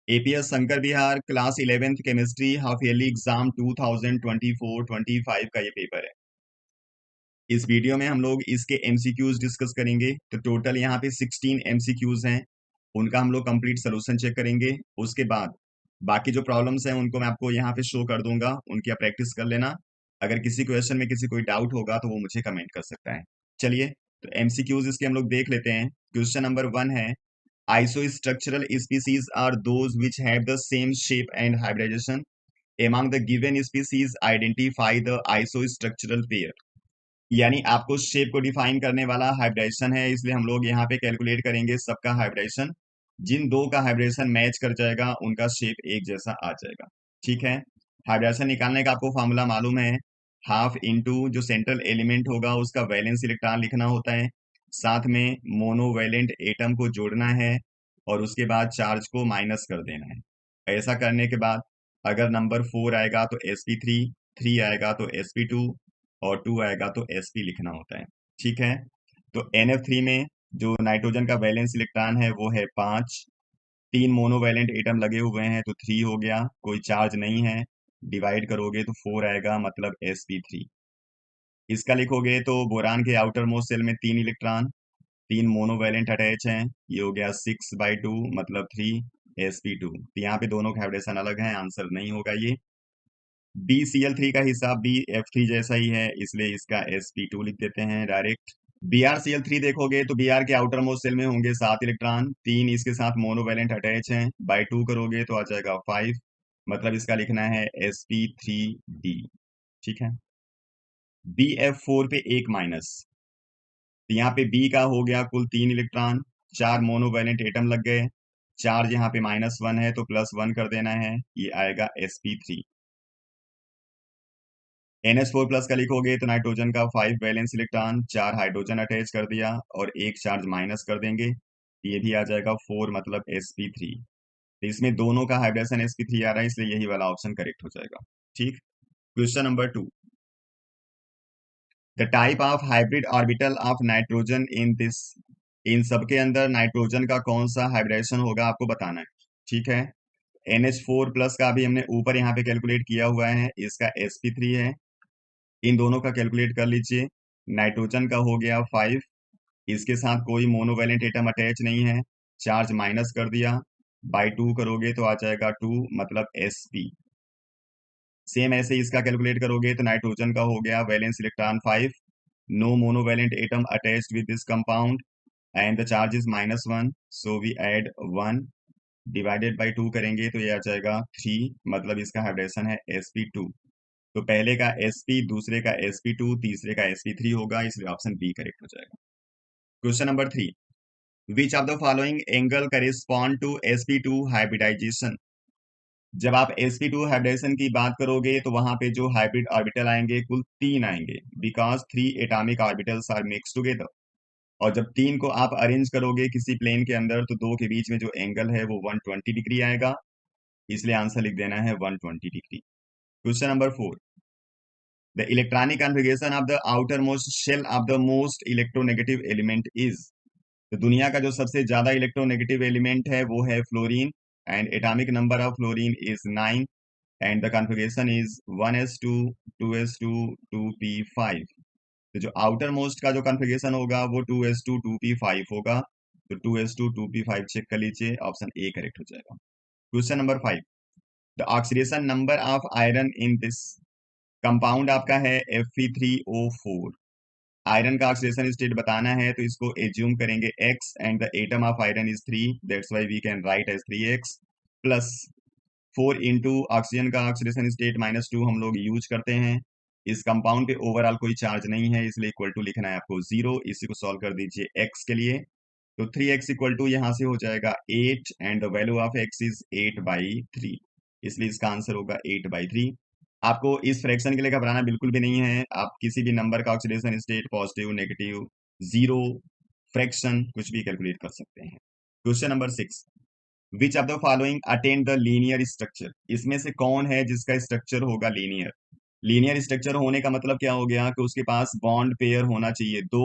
APS Shankar Vihar class 11th chemistry half yearly exam 2024-25 का ये paper है। इस वीडियो में हम लोग इसके एमसीक्यूज डिस्कस करेंगे। तो टोटल यहाँ पे 16 एमसीक्यूज हैं, उनका हम लोग कंप्लीट सोल्यूशन चेक करेंगे। उसके बाद बाकी जो प्रॉब्लम्स हैं उनको मैं आपको यहाँ पे शो कर दूंगा, उनकी आप प्रैक्टिस कर लेना। अगर किसी क्वेश्चन में किसी कोई डाउट होगा तो वो मुझे कमेंट कर सकता है। चलिए, तो एमसीक्यूज इसके हम लोग देख लेते हैं। क्वेश्चन नंबर 1 है, isostructural species are those which have the same shape and hybridization. Among the given species, identify the isostructural pair. यानी आपको शेप को डिफाइन करने वाला हाइब्रिडाइजेशन है, इसलिए हम लोग यहाँ पे कैलकुलेट करेंगे सबका हाइब्रिडाइजेशन। जिन दो का हाइब्रिडाइजेशन मैच कर जाएगा उनका शेप एक जैसा आ जाएगा। ठीक है, हाइब्रिडाइजेशन निकालने का आपको फॉर्मूला मालूम है, हाफ इंटू जो सेंट्रल एलिमेंट होगा उसका वैलेंस इलेक्ट्रॉन लिखना होता है, साथ में मोनोवैलेंट एटम को जोड़ना है और उसके बाद चार्ज को माइनस कर देना है। ऐसा करने के बाद अगर नंबर 4 आएगा तो sp3, 3 आएगा तो sp2 और 2 आएगा तो sp लिखना होता है। ठीक है, तो NF3 में जो नाइट्रोजन का वैलेंस इलेक्ट्रॉन है वो है 5, 3 मोनोवैलेंट एटम लगे हुए हैं तो 3 हो गया, कोई चार्ज नहीं है, डिवाइड करोगे तो 4 आएगा, मतलब sp3। इसका लिखोगे तो बोरान के आउटर मोस्ट सेल में 3 इलेक्ट्रॉन, 3 मोनोवैलेंट अटैच हैं, ये हो गया 6/2 मतलब 3 sp2। तो यहाँ पे दोनों का हाइब्रिडेशन अलग है, आंसर नहीं होगा ये। BCl3 का हिसाब BF3 जैसा ही है, इसलिए इसका sp2 लिख देते हैं डायरेक्ट। BrCl3 देखोगे तो Br के आउटर मोस्ट सेल में होंगे 7 इलेक्ट्रॉन, 3 इसके साथ मोनोवैलेंट अटैच हैं, बाई 2 करोगे तो आ जाएगा 5, मतलब इसका लिखना है sp3d। ठीक है, BF4 पे 1 माइनस, तो यहाँ पे B का हो गया कुल 3 इलेक्ट्रॉन, 4 मोनोवैलेंट एटम लग गए, चार्ज यहाँ पे -1 है तो +1 कर देना है, ये आएगा sp3। NH4 प्लस का लिखोगे तो नाइट्रोजन का 5 वैलेंस इलेक्ट्रॉन, 4 हाइड्रोजन अटैच कर दिया और 1 चार्ज माइनस कर देंगे, ये भी आ जाएगा 4 मतलब sp3। तो इसमें दोनों का हाइब्रिडेशन sp3 आ रहा है, इसलिए यही वाला ऑप्शन करेक्ट हो जाएगा। ठीक, question number 2, the type of hybrid orbital of nitrogen in this, इन सबके अंदर नाइट्रोजन का कौन सा हाइब्रिडेशन होगा आपको बताना है। ठीक है, NH4 प्लस का भी हमने ऊपर यहाँ पे कैलकुलेट किया हुआ है, इसका sp3 है, इन दोनों का कैलकुलेट कर लीजिए। नाइट्रोजन का हो गया 5, इसके साथ कोई मोनोवैलेंट एटम अटैच नहीं है, चार्ज माइनस कर दिया, बाई 2 करोगे तो आ जाएगा 2 मतलब sp। सेम ऐसे इसका कैलकुलेट करोगे तो नाइट्रोजन का हो गया valence electron 5, no monovalent atom attached with this compound and the charge is -1, so we add 1, divided by 2 करेंगे तो ये आ जाएगा 3, मतलब इसका हाइब्रिडेशन है sp2। तो पहले का sp, दूसरे का sp2, तीसरे का sp3 होगा, इसलिए ऑप्शन बी करेक्ट हो जाएगा। Question number 3, which of the following angle correspond to sp2 hybridization. जब आप sp2 हाइब्रिडाइजेशन की बात करोगे तो वहां पे जो हाइब्रिड ऑर्बिटल आएंगे कुल 3 आएंगे, because 3 atomic orbitals are mix together. और जब 3 को आप अरेंज करोगे किसी प्लेन के अंदर तो दो के बीच में जो एंगल है वो 120 डिग्री आएगा, इसलिए आंसर लिख देना है 120 degree. Question number 4, the electronic configuration of the outermost shell of the most electronegative element is। तो दुनिया का जो सबसे ज्यादा इलेक्ट्रोनेगेटिव एलिमेंट है वो है fluorine, and atomic number of fluorine is 9 and the configuration is 1s2 2s2 2p5। तो जो आउटर मोस्ट का जो कॉन्फ़िगरेशन होगा वो 2s2 2p5 होगा, तो 2s2 2p5 चेक कर लीजिए, ऑप्शन ए करेक्ट हो जाएगा। Question number 5, the oxidation number of iron in this compound आपका है Fe3O4। आयरन का ऑक्सीडेशन स्टेट बताना है तो इसको एज्यूम करेंगे x and the atom of iron is 3, that's why we can write as 3x plus 4 into oxygen का oxidation state -2 हम लोग यूज करते हैं। इस कंपाउंड पे ओवरऑल कोई चार्ज नहीं है, इसलिए इक्वल टू लिखना है आपको 0। इसी को सॉल्व कर दीजिए x के लिए, तो 3x इक्वल टू यहाँ से हो जाएगा 8 and the value of x is 8/3, इसलिए इसका आंसर होगा 8/3। आपको इस फ्रैक्शन के लिए घबराना बिल्कुल भी नहीं है, आप किसी भी नंबर का oxidation state positive, negative, zero, fraction कुछ भी कैलकुलेट कर सकते हैं। Question number 6, which of the following attain the linear structure. इसमें से कौन है जिसका स्ट्रक्चर होगा लीनियर। लीनियर स्ट्रक्चर होने का मतलब क्या हो गया कि उसके पास बॉन्ड पेयर होना चाहिए 2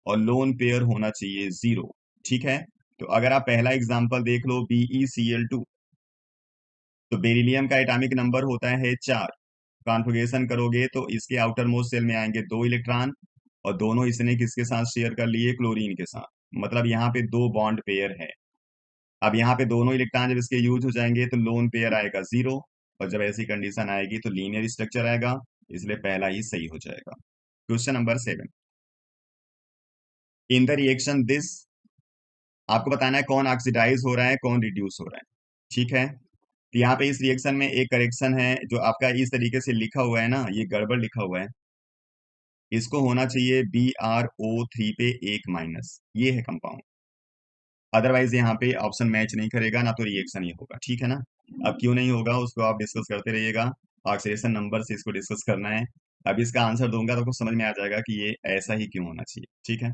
और लोन पेयर होना चाहिए 0। ठीक है, तो अगर आप पहला एग्जांपल देख लो BeCl2, तो बेरिलियम का एटॉमिक नंबर होता है 4। कॉन्फ़िगरेशन करोगे तो इसके आउटर मोस्ट शेल में आएंगे 2 इलेक्ट्रॉन, और दोनों इसने किसके साथ शेयर कर लिए, क्लोरीन के साथ। मतलब यहाँ पे 2 बॉन्ड पेयर है। अब यहाँ पे दोनों इलेक्ट्रॉन जब इसके यूज हो जाएंगे तो लोन पेयर आएगा 0, और जब ऐसी कंडीशन आएगी तो लीनियर स्ट्रक्चर आएगा, इसलिए पहला ही सही हो जाएगा। Question number 7, in the reaction this, आपको बताना है कौन ऑक्सीडाइज हो रहा है कौन रिड्यूस हो रहा है। ठीक है, तो यहाँ पे इस रिएक्शन में एक करेक्शन है, जो आपका इस तरीके से लिखा हुआ है ना, ये गड़बड़ लिखा हुआ है। इसको होना चाहिए BrO3 पे 1 माइनस, ये है कंपाउंड। अदरवाइज यहाँ पे ऑप्शन मैच नहीं करेगा ना, तो रिएक्शन ही होगा। ठीक है ना। अब क्यों नहीं होगा उसको आप डिस्कस करते रहिएगा, ऑक्सीडेशन नंबर से इसको डिस्कस करना है। अब इसका आंसर दूंगा तो आपको समझ में आ जाएगा कि ये ऐसा ही क्यों होना चाहिए। ठीक है,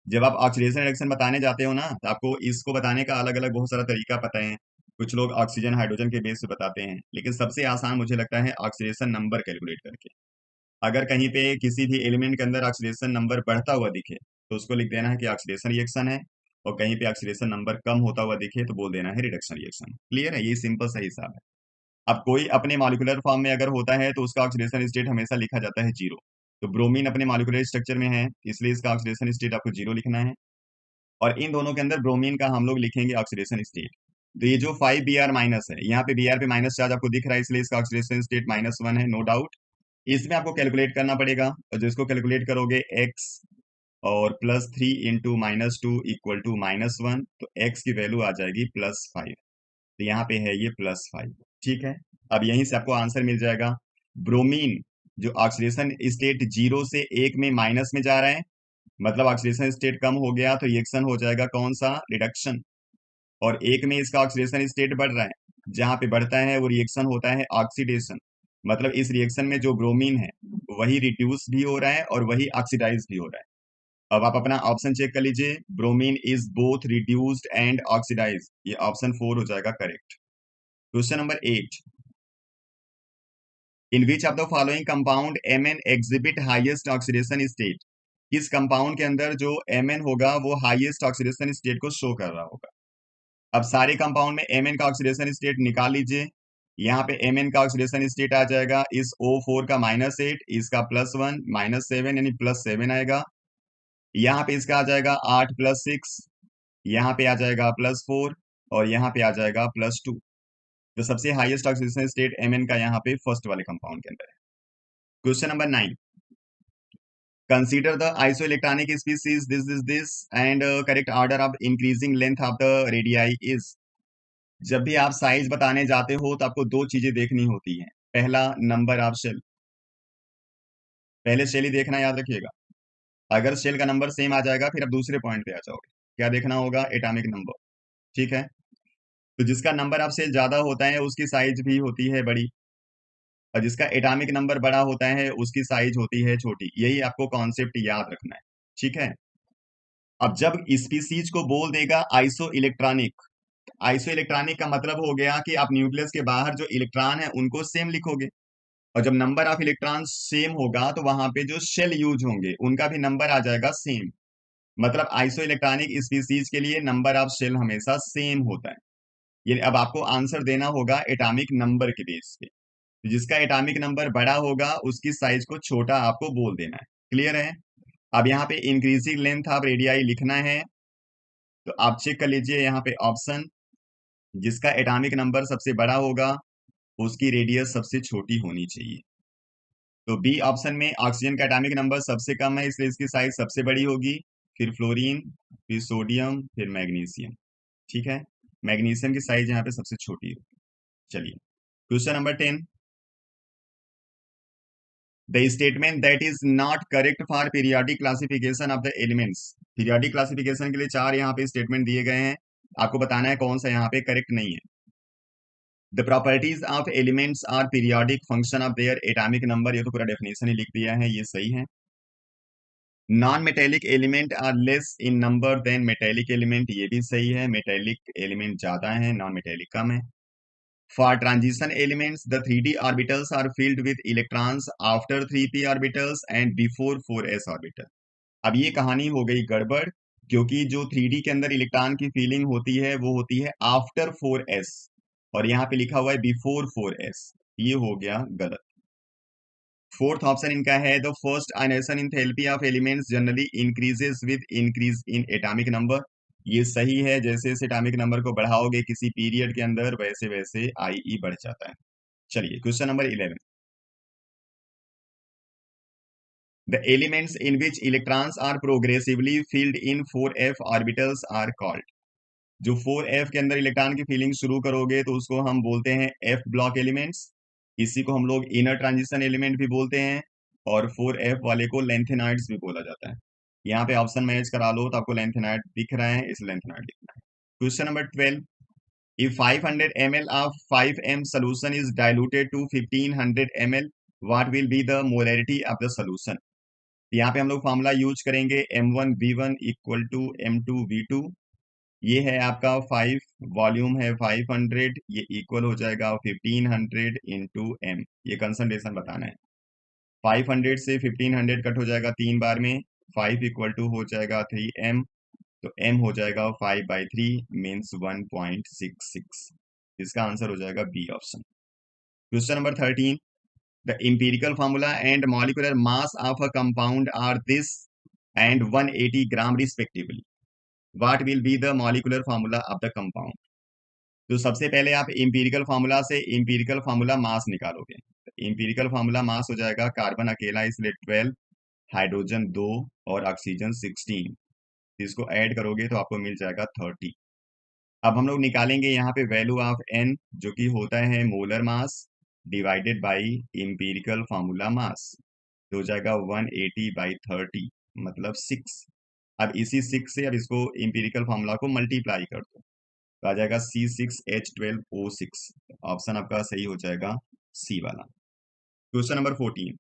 जब आप ऑक्सीडेशन रिएक्शन बताने जाते हो ना, तो आपको इसको बताने का अलग अलग बहुत सारा तरीका पता है। कुछ लोग ऑक्सीजन हाइड्रोजन के बेस पे बताते हैं, लेकिन सबसे आसान मुझे लगता है ऑक्सीडेशन नंबर कैलकुलेट करके। अगर कहीं पे किसी भी एलिमेंट के अंदर ऑक्सीडेशन नंबर बढ़ता हुआ दिखे तो उसको लिख देना है कि ऑक्सीडेशन रिएक्शन है, और कहीं पे ऑक्सीडेशन नंबर कम होता हुआ दिखे तो बोल देना है रिडक्शन रिएक्शन। क्लियर है, ये सिंपल सा हिसाब है। अब कोई अपने मॉलिक्यूलर फॉर्म में अगर होता है तो उसका ऑक्सीडेशन स्टेट हमेशा लिखा जाता है 0। तो ब्रोमीन अपने मॉलिक्यूलर स्ट्रक्चर में है, इसलिए इसका ऑक्सीडेशन स्टेट आपको 0 लिखना है, और इन दोनों के अंदर ब्रोमीन का हम लोग लिखेंगे ऑक्सीडेशन स्टेट। तो ये जो 5 Br माइनस है, यहाँ पे Br पे माइनस चार्ज आपको दिख रहा है, इसलिए इसका ऑक्सीडेशन स्टेट -1 है, नो डाउट। इसमें आपको कैलकुलेट करना पड़ेगा, और जिसको कैलकुलेट करोगे x और +3 × -2 = -1, तो x की वैल्यू आ जाएगी +5। तो यहाँ पे है ये +5। ठीक है, अब यहीं से आपको आंसर मिल जाएगा। ब्रोमीन जो ऑक्सीडेशन स्टेट 0 से 1 में माइनस में जा रहा है, मतलब ऑक्सीडेशन स्टेट कम हो गया, तो रिएक्शन हो जाएगा कौन सा, रिडक्शन। और 1 में इसका ऑक्सीडेशन स्टेट बढ़ रहा है, जहां पे बढ़ता है वो रिएक्शन होता है ऑक्सीडेशन। मतलब इस रिएक्शन में जो ब्रोमीन है वही रिड्यूस भी हो रहा है और वही ऑक्सीडाइज भी हो रहा है। अब आप अपना ऑप्शन चेक कर लीजिए, bromine is both reduced and oxidize, ये ऑप्शन 4 हो जाएगा correct. Question number 8, in which of the following compound Mn exhibit highest oxidation state, किस कंपाउंड के अंदर जो Mn होगा वो हाईएस्ट ऑक्सीडेशन स्टेट को शो कर रहा होगा। अब सारे कंपाउंड में Mn का ऑक्सीडेशन स्टेट निकाल लीजिए। यहाँ पे Mn का ऑक्सीडेशन स्टेट आ जाएगा इस O4 का -8, इसका +1 -7, यानी +7 आएगा। यहाँ पे इसका आ जाएगा 8 + 6, यहाँ पे आ जाएगा +4, और यहाँ पे आ जाएगा +2। तो सबसे हाईएस्ट ऑक्सीडेशन स्टेट Mn का यहाँ पे फर्स्ट वाले कंपाउंड के अंदर है। Question number 9, consider the isoelectronic species this and correct order of increasing length of the radii is. जब भी आप साइज बताने जाते हो तो आपको दो चीजें देखनी होती हैं। पहला, नंबर ऑफ शेल, पहले शेल ही देखना, याद रखिएगा। अगर शेल का नंबर सेम आ जाएगा फिर आप दूसरे पॉइंट पे आ जाओगे। क्या देखना होगा, एटॉमिक नंबर। ठीक है, तो जिसका नंबर ऑफ शेल ज्यादा होता है उसकी साइज भी होती है बड़ी, और जिसका एटॉमिक नंबर बड़ा होता है उसकी साइज होती है छोटी। यही आपको कॉन्सेप्ट याद रखना है। ठीक है, अब जब स्पीसीज को बोल देगा आइसो इलेक्ट्रॉनिक, आइसो इलेक्ट्रॉनिक का मतलब हो गया कि आप न्यूक्लियस के बाहर जो इलेक्ट्रॉन है उनको सेम लिखोगे, और जब नंबर ऑफ इलेक्ट्रॉन सेम होगा तो वहां पे जो शेल यूज होंगे उनका भी नंबर आ जाएगा सेम। मतलब आइसो इलेक्ट्रॉनिक स्पीसीज के लिए नंबर ऑफ शेल हमेशा सेम होता है। ये अब आपको आंसर देना होगा एटॉमिक नंबर के बेस पे। तो जिसका एटॉमिक नंबर बड़ा होगा उसकी साइज को छोटा आपको बोल देना है। क्लियर है। अब यहाँ पे इंक्रीजिंग लेंथ ऑफ रेडियाई लिखना है, तो आप चेक कर लीजिए यहाँ पे ऑप्शन, जिसका एटॉमिक नंबर सबसे बड़ा होगा उसकी रेडियस सबसे छोटी होनी चाहिए। तो बी ऑप्शन में ऑक्सीजन का एटॉमिक नंबर सबसे कम है, इसलिए इसकी साइज सबसे बड़ी होगी, फिर फ्लोरीन, फिर सोडियम, फिर मैग्नीशियम। ठीक है, मैग्नीशियम की साइज यहाँ पे सबसे छोटी होगी। चलिए, question number 10, the statement that is not correct for periodic classification of the elements. Periodic classification के लिए 4 यहाँ पे स्टेटमेंट दिए गए हैं, आपको बताना है कौन सा यहाँ पे करेक्ट नहीं है। The properties of elements are periodic function of their atomic number, ये तो पूरा डेफिनेशन ही लिख दिया है, ये सही है। Non metallic element are less in number than metallic element, ये भी सही है, मेटेलिक एलिमेंट ज्यादा है, नॉन मेटेलिक कम है। For transition elements the 3d orbitals are filled with electrons after 3p orbitals and before 4s orbital. अब ये कहानी हो गई गड़बड़, क्योंकि जो 3d के अंदर इलेक्ट्रॉन की फीलिंग होती है वो होती है आफ्टर 4s, और यहाँ पे लिखा हुआ है बिफोर 4s, ये हो गया गलत। फोर्थ ऑप्शन इनका है the first ionisation enthalpy of elements generally increases with increase in atomic number, ये सही है। जैसे जैसे एटॉमिक नंबर को बढ़ाओगे किसी पीरियड के अंदर वैसे वैसे IE बढ़ जाता है। चलिए question number 11, the elements in which electrons are progressively filled in 4f orbitals are called, जो 4f के अंदर इलेक्ट्रॉन की फीलिंग शुरू करोगे तो उसको हम बोलते हैं f ब्लॉक एलिमेंट्स, इसी को हम लोग इनर ट्रांजिशन एलिमेंट भी बोलते हैं, और 4f वाले को लेंथेनॉइड्स भी बोला जाता है। यहाँ पे ऑप्शन मैच करा लो तो आपको लेंथेनॉइड दिख रहा है, इस लेंथेनॉइड दिखना है। Question number 12, if 500 ml of 5m solution is diluted to 1500 ml, what will be the molarity of the solution? यहाँ पे हम लोग फॉर्मूला यूज करेंगे M1V1 इक्वल टू M2V2। ये है आपका 5, वॉल्यूम है 500, ये इक्वल हो जाएगा 1500 इंटू एम, ये कंसंट्रेशन बताना है। 500 से 1500 कट हो जाएगा 3 बार में, 5 इक्वल टू हो जाएगा 3m, तो m हो जाएगा 5/3 मीन्स 1.66। इसका आंसर हो जाएगा B option. Question number 13, the empirical formula and molecular mass of a compound are this and 180 gram respectively. What will be the molecular formula of the compound? तो सबसे पहले आप इंपीरिकल फार्मूला से empirical formula mass निकालोगे। Empirical formula mass हो जाएगा carbon अकेला इसलिए 12, हाइड्रोजन 2 और ऑक्सीजन 16, इसको ऐड करोगे तो आपको मिल जाएगा 30। अब हम लोग निकालेंगे यहाँ पे वैल्यू ऑफ n, जो कि होता है molar mass divided by empirical formula mass, तो हो जाएगा 180/30 मतलब 6। अब इसी 6 से अब इसको इंपीरिकल फार्मूला को मल्टीप्लाई कर दो तो आ जाएगा C6H12O6, ऑप्शन आपका सही हो जाएगा सी वाला। Question number 14,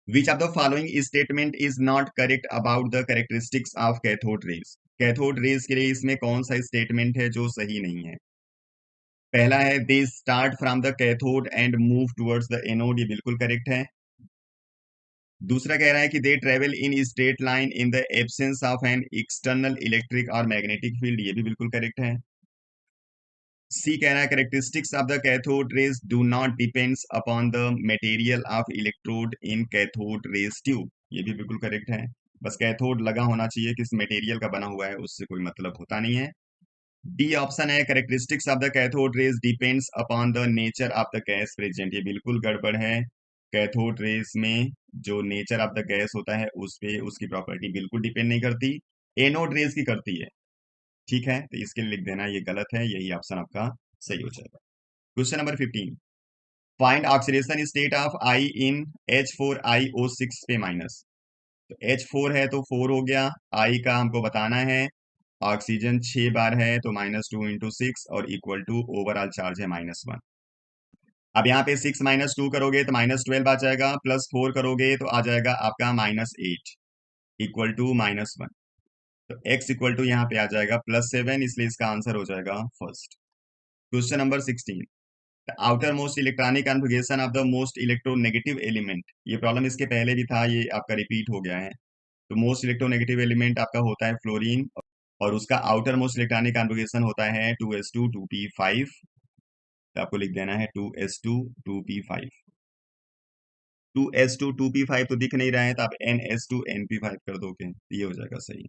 which of the following statement is not correct about the characteristics of cathode rays? Cathode rays के लिए इसमें कौन सा स्टेटमेंट है जो सही नहीं है? पहला है they start from the cathode and move towards the anode, ये बिल्कुल करेक्ट है। दूसरा कह रहा है कि they travel in straight line in the absence of an external electric और मैग्नेटिक फील्ड, ये भी बिल्कुल करेक्ट है। सी कह रहा है characteristics of the cathode rays do not depends upon the material of electrode in cathode rays tube, ये भी बिल्कुल करेक्ट है। बस कैथोड लगा होना चाहिए, किस मटेरियल का बना हुआ है उससे कोई मतलब होता नहीं है। डी ऑप्शन है characteristics of the cathode rays depends upon the nature of the gas present, ये बिल्कुल गड़बड़ है। कैथोड रेज में जो नेचर ऑफ द गैस होता है उस पे उसकी प्रॉपर्टी बिल्कुल डिपेंड नहीं करती, एनोड रेज की करती है। ठीक है, तो इसके लिए लिख देना ये गलत है, यही ऑप्शन आपका सही हो जाएगा। Question number 15, find oxidation state of I in H4iO6 पे माइनस, तो H4 है तो 4 हो गया, आई का हमको बताना है, ऑक्सीजन 6 बार है तो -2 × 6 और इक्वल टू ओवरऑल चार्ज है -1। अब यहाँ पे 6 - 2 करोगे तो -12 आ जाएगा, +4 करोगे तो आ जाएगा आपका -8 इक्वल टू -1, तो x इक्वल टू यहाँ पे आ जाएगा +7, इसलिए इसका आंसर हो जाएगा first. Question number 16, the outer most electronic configuration of the most electronegative element, ये प्रॉब्लम इसके पहले भी था, ये आपका रिपीट हो गया है। तो मोस्ट इलेक्ट्रोनेगेटिव एलिमेंट आपका होता है फ्लोरीन, और उसका आउटर मोस्ट इलेक्ट्रॉनिक कॉन्फ़िगरेशन होता है 2s2 2p5, तो आपको लिख देना है 2s2 2p5। 2s2 2p5 तो दिख नहीं रहा है, तो आप ns2 np5 कर दोगे, ये हो जाएगा सही।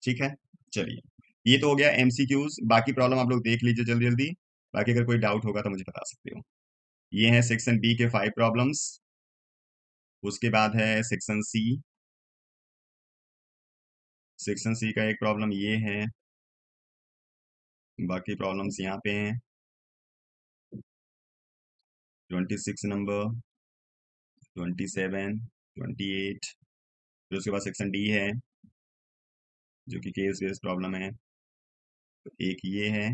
ठीक है, चलिए ये तो हो गया MCQs, बाकी प्रॉब्लम आप लोग देख लीजिए जल्दी जल्दी, बाकी अगर कोई डाउट होगा तो मुझे बता सकते हो। ये है सेक्शन बी के 5 प्रॉब्लम्स, उसके बाद है सेक्शन सी। सेक्शन सी का एक प्रॉब्लम ये है, बाकी प्रॉब्लम्स यहाँ पे हैं 26 नंबर, 27, 28, फिर उसके बाद सेक्शन डी है जो कि केस बेस्ड प्रॉब्लम है, तो एक ये है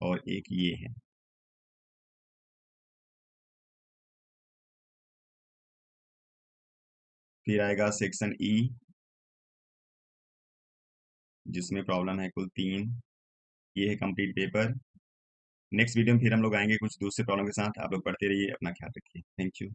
और एक ये है। फिर आएगा सेक्शन ई जिसमें प्रॉब्लम है कुल 3, ये है कंप्लीट पेपर। नेक्स्ट वीडियो में फिर हम लोग आएंगे कुछ दूसरे प्रॉब्लम के साथ, आप लोग पढ़ते रहिए, अपना ख्याल रखिए, थैंक यू।